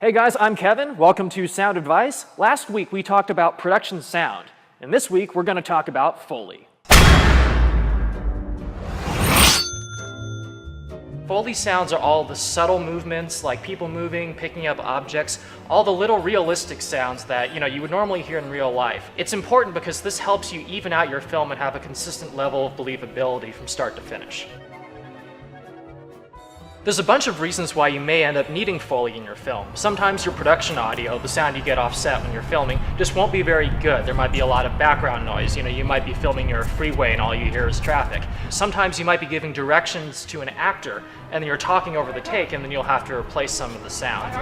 Hey guys, I'm Kevin. Welcome to Sound Advice. Last week we talked about production sound, and this week we're going to talk about Foley. Foley sounds are all the subtle movements, like people moving, picking up objects, all the little realistic sounds that you would normally hear in real life. It's important because this helps you even out your film and have a consistent level of believability from start to finish. There's a bunch of reasons why you may end up needing Foley in your film. Sometimes your production audio, the sound you get off set when you're filming, just won't be very good. There might be a lot of background noise. You might be filming near a freeway and all you hear is traffic. Sometimes you might be giving directions to an actor and then you're talking over the take and then you'll have to replace some of the sound.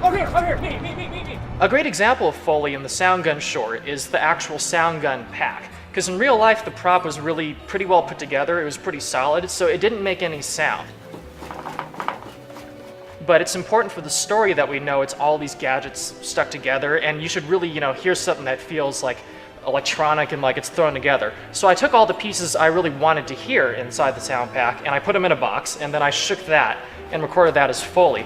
Over here, me. A great example of Foley in the sound gun short is the actual sound gun pack. Because in real life the prop was really pretty well put together, it was pretty solid, so it didn't make any sound. But it's important for the story that we know it's all these gadgets stuck together, and you should really, hear something that feels like electronic and like it's thrown together. So I took all the pieces I really wanted to hear inside the sound pack, and I put them in a box, and then I shook that and recorded that as Foley.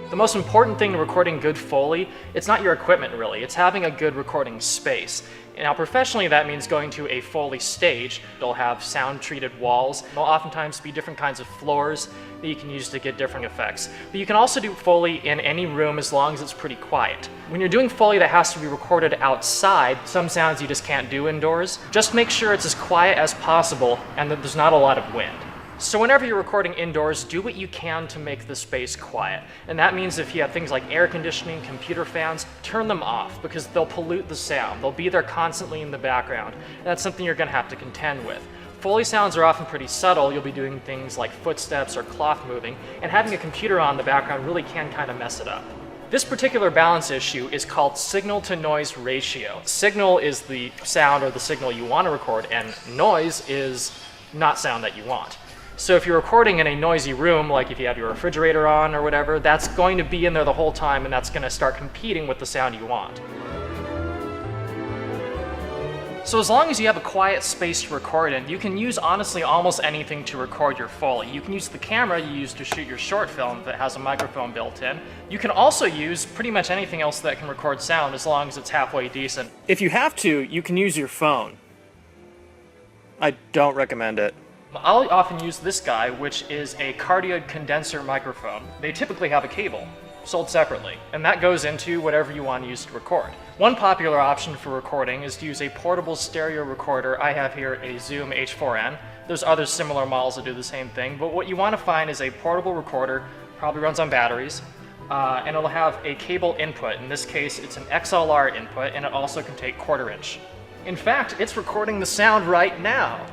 The most important thing to recording good Foley, it's not your equipment really, it's having a good recording space. Now professionally that means going to a Foley stage. It'll have sound-treated walls. There'll oftentimes be different kinds of floors that you can use to get different effects. But you can also do Foley in any room as long as it's pretty quiet. When you're doing Foley that has to be recorded outside, some sounds you just can't do indoors, just make sure it's as quiet as possible and that there's not a lot of wind. So whenever you're recording indoors, do what you can to make the space quiet. And that means if you have things like air conditioning, computer fans, turn them off because they'll pollute the sound. They'll be there constantly in the background. And that's something you're going to have to contend with. Foley sounds are often pretty subtle. You'll be doing things like footsteps or cloth moving, and having a computer on in the background really can kind of mess it up. This particular balance issue is called signal-to-noise ratio. Signal is the sound or the signal you want to record, and noise is not sound that you want. So if you're recording in a noisy room, like if you have your refrigerator on or whatever, that's going to be in there the whole time and that's going to start competing with the sound you want. So as long as you have a quiet space to record in, you can use honestly almost anything to record your Foley. You can use the camera you use to shoot your short film that has a microphone built in. You can also use pretty much anything else that can record sound as long as it's halfway decent. If you have to, you can use your phone. I don't recommend it. I'll often use this guy, which is a cardioid condenser microphone. They typically have a cable, sold separately, and that goes into whatever you want to use to record. One popular option for recording is to use a portable stereo recorder. I have here a Zoom H4n. There's other similar models that do the same thing, but what you want to find is a portable recorder, probably runs on batteries, and it'll have a cable input. In this case, it's an XLR input, and it also can take 1/4 inch. In fact, it's recording the sound right now.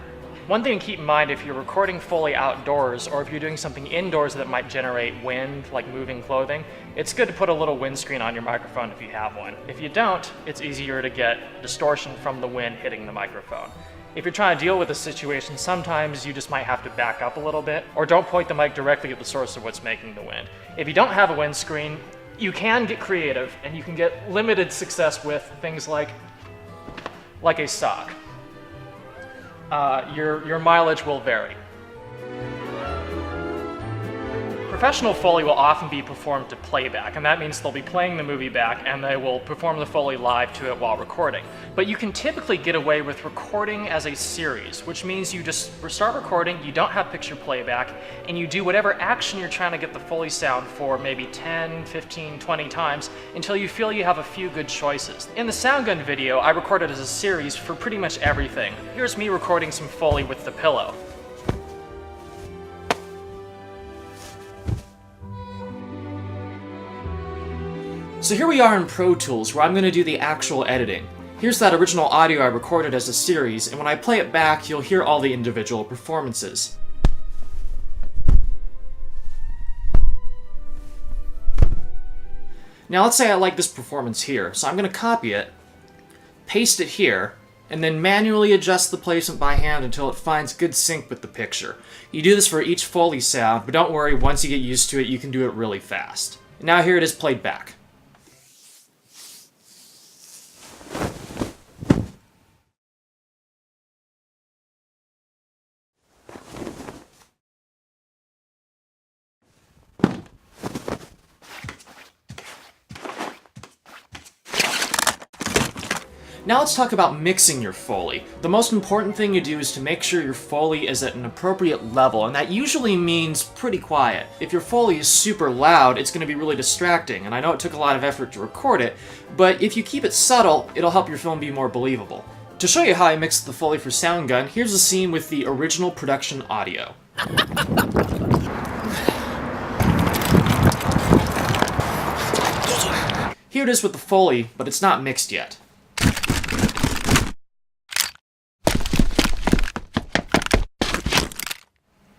One thing to keep in mind if you're recording Foley outdoors or if you're doing something indoors that might generate wind, like moving clothing, it's good to put a little windscreen on your microphone if you have one. If you don't, it's easier to get distortion from the wind hitting the microphone. If you're trying to deal with a situation, sometimes you just might have to back up a little bit, or don't point the mic directly at the source of what's making the wind. If you don't have a windscreen, you can get creative and you can get limited success with things like a sock. Your mileage will vary. Professional Foley will often be performed to playback, and that means they'll be playing the movie back and they will perform the Foley live to it while recording. But you can typically get away with recording as a series, which means you just start recording, you don't have picture playback, and you do whatever action you're trying to get the Foley sound for maybe 10, 15, 20 times until you feel you have a few good choices. In the sound gun video, I recorded as a series for pretty much everything. Here's me recording some Foley with the pillow. So here we are in Pro Tools, where I'm going to do the actual editing. Here's that original audio I recorded as a series, and when I play it back, you'll hear all the individual performances. Now let's say I like this performance here, so I'm going to copy it, paste it here, and then manually adjust the placement by hand until it finds good sync with the picture. You do this for each Foley sound, but don't worry, once you get used to it, you can do it really fast. Now here it is played back. Now let's talk about mixing your Foley. The most important thing you do is to make sure your Foley is at an appropriate level, and that usually means pretty quiet. If your Foley is super loud, it's going to be really distracting, and I know it took a lot of effort to record it, but if you keep it subtle, it'll help your film be more believable. To show you how I mixed the Foley for Sound Gun, here's a scene with the original production audio. Here it is with the Foley, but it's not mixed yet.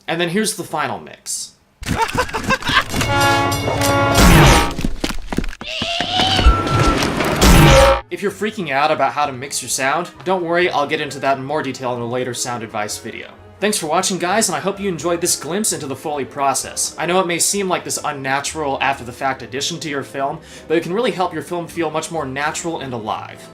And then here's the final mix. If you're freaking out about how to mix your sound, don't worry, I'll get into that in more detail in a later sound advice video. Thanks for watching, guys, and I hope you enjoyed this glimpse into the Foley process. I know it may seem like this unnatural, after-the-fact addition to your film, but it can really help your film feel much more natural and alive.